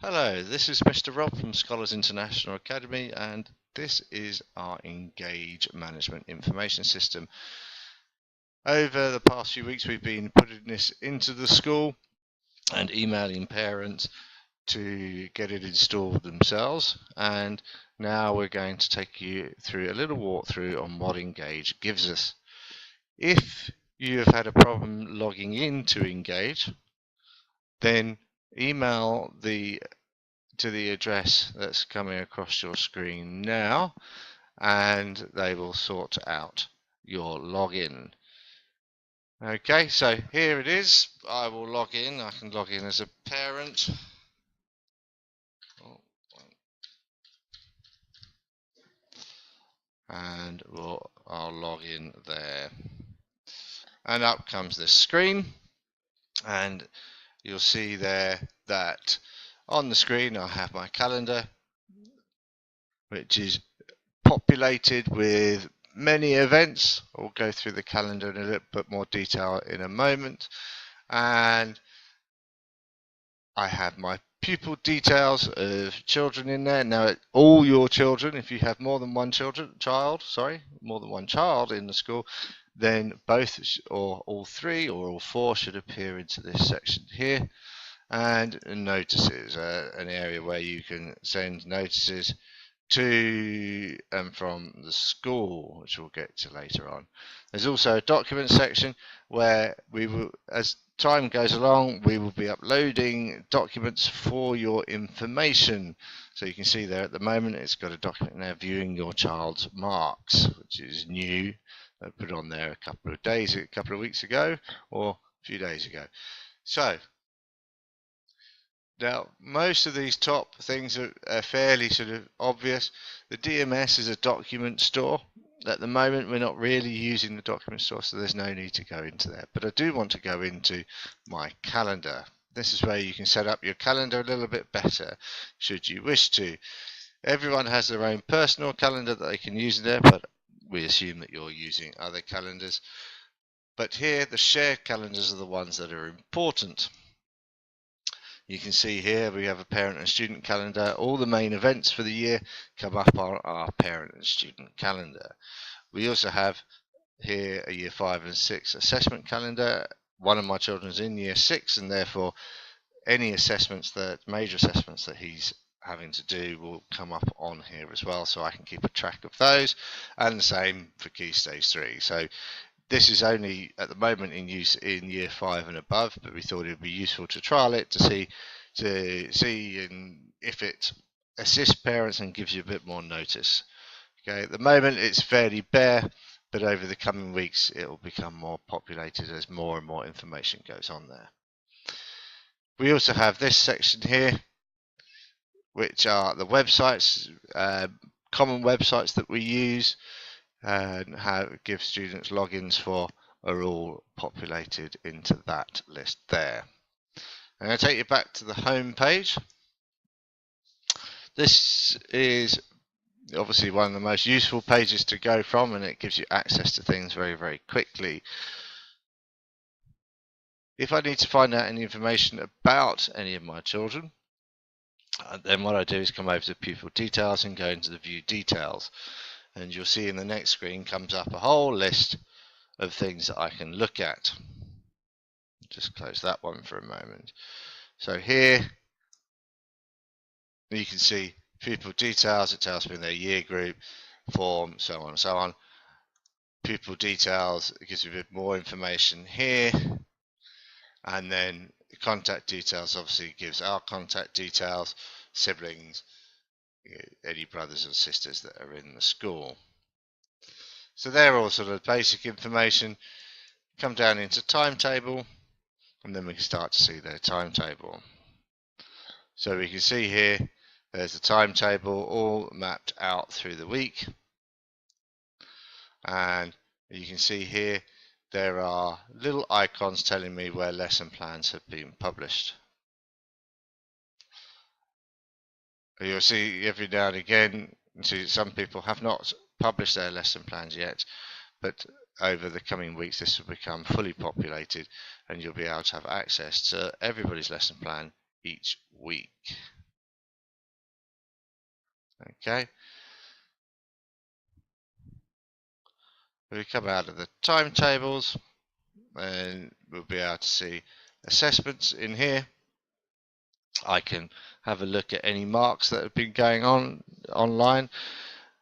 Hello, this is Mr. Rob from Scholars International Academy, and this is our Engage Management Information System. Over the past few weeks, we've been putting this into the school and emailing parents to get it installed themselves, and now we're going to take you through a little walkthrough on what Engage gives us. If you have had a problem logging into Engage, then email to the address that's coming across your screen now, and they will sort out your login. Okay, so here it is. I will log in. I can log in as a parent. And I'll log in there. And up comes this screen. And you'll see there that on the screen I have my calendar, which is populated with many events. I'll go through the calendar in a little bit more detail in a moment. And I have my pupil details of children in there. Now, all your children, if you have more than one more than one child in the school, then both or all three or all four should appear into this section here. And notices, an area where you can send notices to and from the school, which we'll get to later on. There's also a document section where we will, as time goes along, we will be uploading documents for your information. So you can see there at the moment it's got a document now viewing your child's marks, which is new. I put on there a couple of weeks ago, or a few days ago. So now, most of these top things are fairly sort of obvious. The DMS is a document store. At the moment, we're not really using the document store, so there's no need to go into that. But I do want to go into my calendar. This is where you can set up your calendar a little bit better, should you wish to. Everyone has their own personal calendar that they can use there, but we assume that you're using other calendars. But here, the shared calendars are the ones that are important. You can see here we have a parent and student calendar. All the main events for the year come up on our parent and student calendar. We also have here a year 5 and 6 assessment calendar. One of my children's in year 6, and therefore any major assessments that he's having to do will come up on here as well, so I can keep a track of those, and the same for Key Stage 3. So this is only at the moment in use in year 5 and above, but we thought it would be useful to trial it to see if it assists parents and gives you a bit more notice. Okay, at the moment it's fairly bare, but over the coming weeks it will become more populated as more and more information goes on there. We also have this section here, which are the websites, common websites that we use and give students logins for, are all populated into that list there. I'm going to take you back to the home page. This is obviously one of the most useful pages to go from, and it gives you access to things very, very quickly. If I need to find out any information about any of my children, then what I do is come over to pupil details and go into the view details. And you'll see in the next screen comes up a whole list of things that I can look at. Just close that one for a moment. So here you can see pupil details. It tells me their year group, form, so on and so on. Pupil details, it gives you a bit more information here. And then contact details obviously gives our contact details, siblings, any brothers and sisters that are in the school. So they're all sort of basic information. Come down into timetable, and then we can start to see their timetable. So we can see here, there's the timetable all mapped out through the week. And you can see here, there are little icons telling me where lesson plans have been published. You'll see every now and again, some people have not published their lesson plans yet, but over the coming weeks this will become fully populated and you'll be able to have access to everybody's lesson plan each week. Okay. If we come out of the timetables, and we'll be able to see assessments in here. I can have a look at any marks that have been going on online,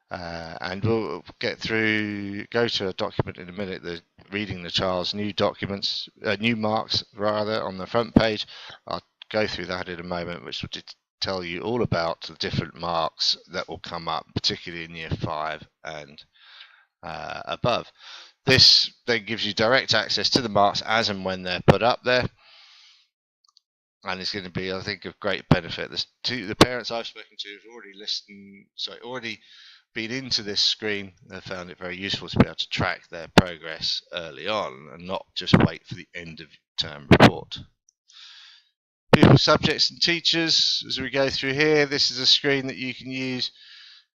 and we'll go to a document in a minute, reading the child's new documents, new marks rather, on the front page. I'll go through that in a moment, which will tell you all about the different marks that will come up, particularly in year 5 and above. This then gives you direct access to the marks as and when they're put up there, and it's going to be, I think, of great benefit. The parents I've spoken to have already been into this screen. They found it very useful to be able to track their progress early on and not just wait for the end of term report. Pupil subjects and teachers, as we go through here, this is a screen that you can use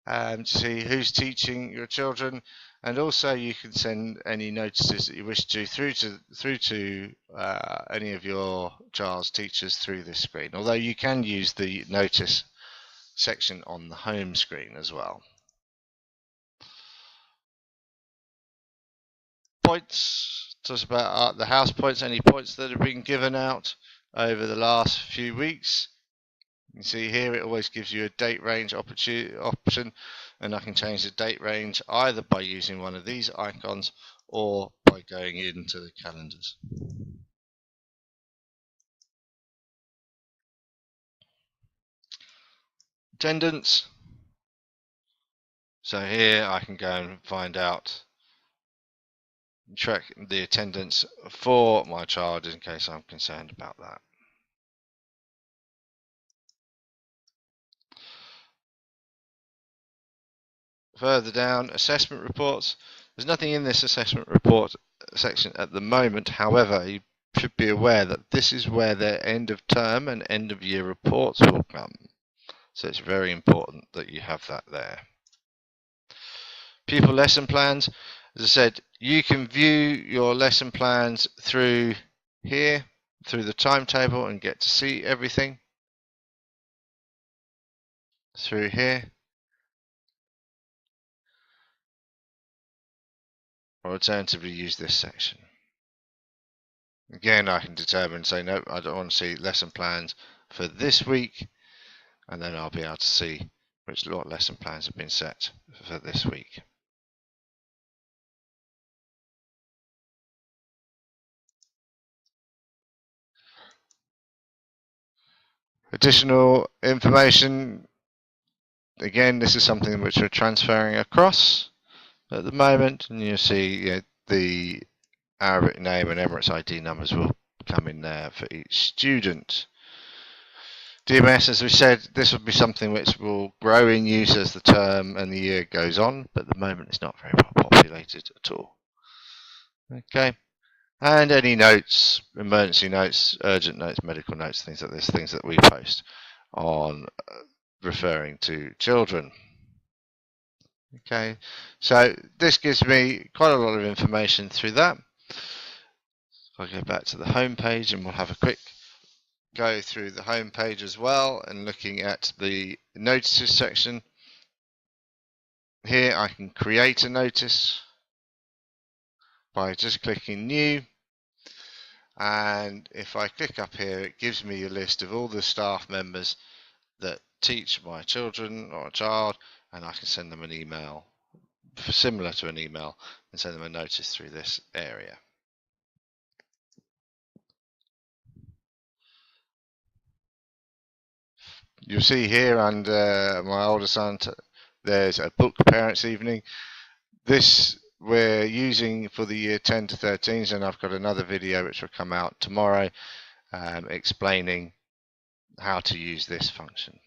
to see who's teaching your children, and also you can send any notices that you wish to through to any of your child's teachers through this screen, although you can use the notice section on the home screen as well. Points, talks about the house points, any points that have been given out over the last few weeks. You can see here it always gives you a date range option, and I can change the date range either by using one of these icons or by going into the calendars. Attendance. So here I can go and find out, track the attendance for my child in case I'm concerned about that. Further down, assessment reports. There's nothing in this assessment report section at the moment. However, you should be aware that this is where the end of term and end of year reports will come. So it's very important that you have that there. Pupil lesson plans. As I said, you can view your lesson plans through here, through the timetable, and get to see everything through here. Or alternatively use this section. Again, I can determine, say, no, I don't want to see lesson plans for this week, and then I'll be able to see what lesson plans have been set for this week. Additional information. Again, this is something which we're transferring across at the moment, and you'll see the Arabic name and Emirates ID numbers will come in there for each student. DMS, as we said, this will be something which will grow in use as the term and the year goes on, but at the moment it's not very well populated at all. Okay, and any notes, emergency notes, urgent notes, medical notes, things like this, things that we post on referring to children. Okay, so this gives me quite a lot of information through that. I'll go back to the home page and we'll have a quick go through the home page as well, and looking at the notices section. Here I can create a notice by just clicking new, and if I click up here it gives me a list of all the staff members that teach my children or a child, and I can send them an email similar to an email and send them a notice through this area. You'll see here under my older son there's a book parents evening. This we're using for the year 10 to 13s, and I've got another video which will come out tomorrow explaining how to use this function.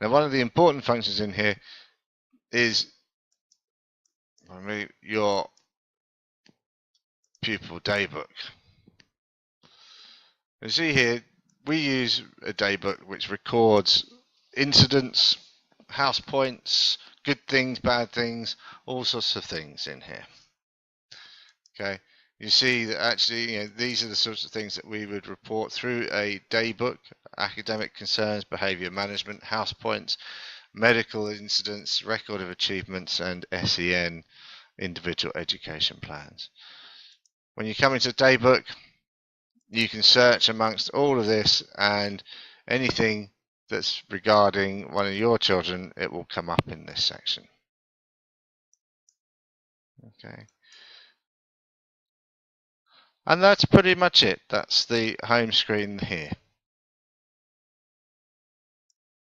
Now, one of the important functions in here is your pupil daybook. You see here we use a daybook which records incidents, house points, good things, bad things, all sorts of things in here. Okay, you see that actually these are the sorts of things that we would report through a daybook, academic concerns, behaviour management, house points, medical incidents, record of achievements, and SEN, individual education plans. When you come into Daybook, you can search amongst all of this, and anything that's regarding one of your children, it will come up in this section. Okay. And that's pretty much it. That's the home screen here.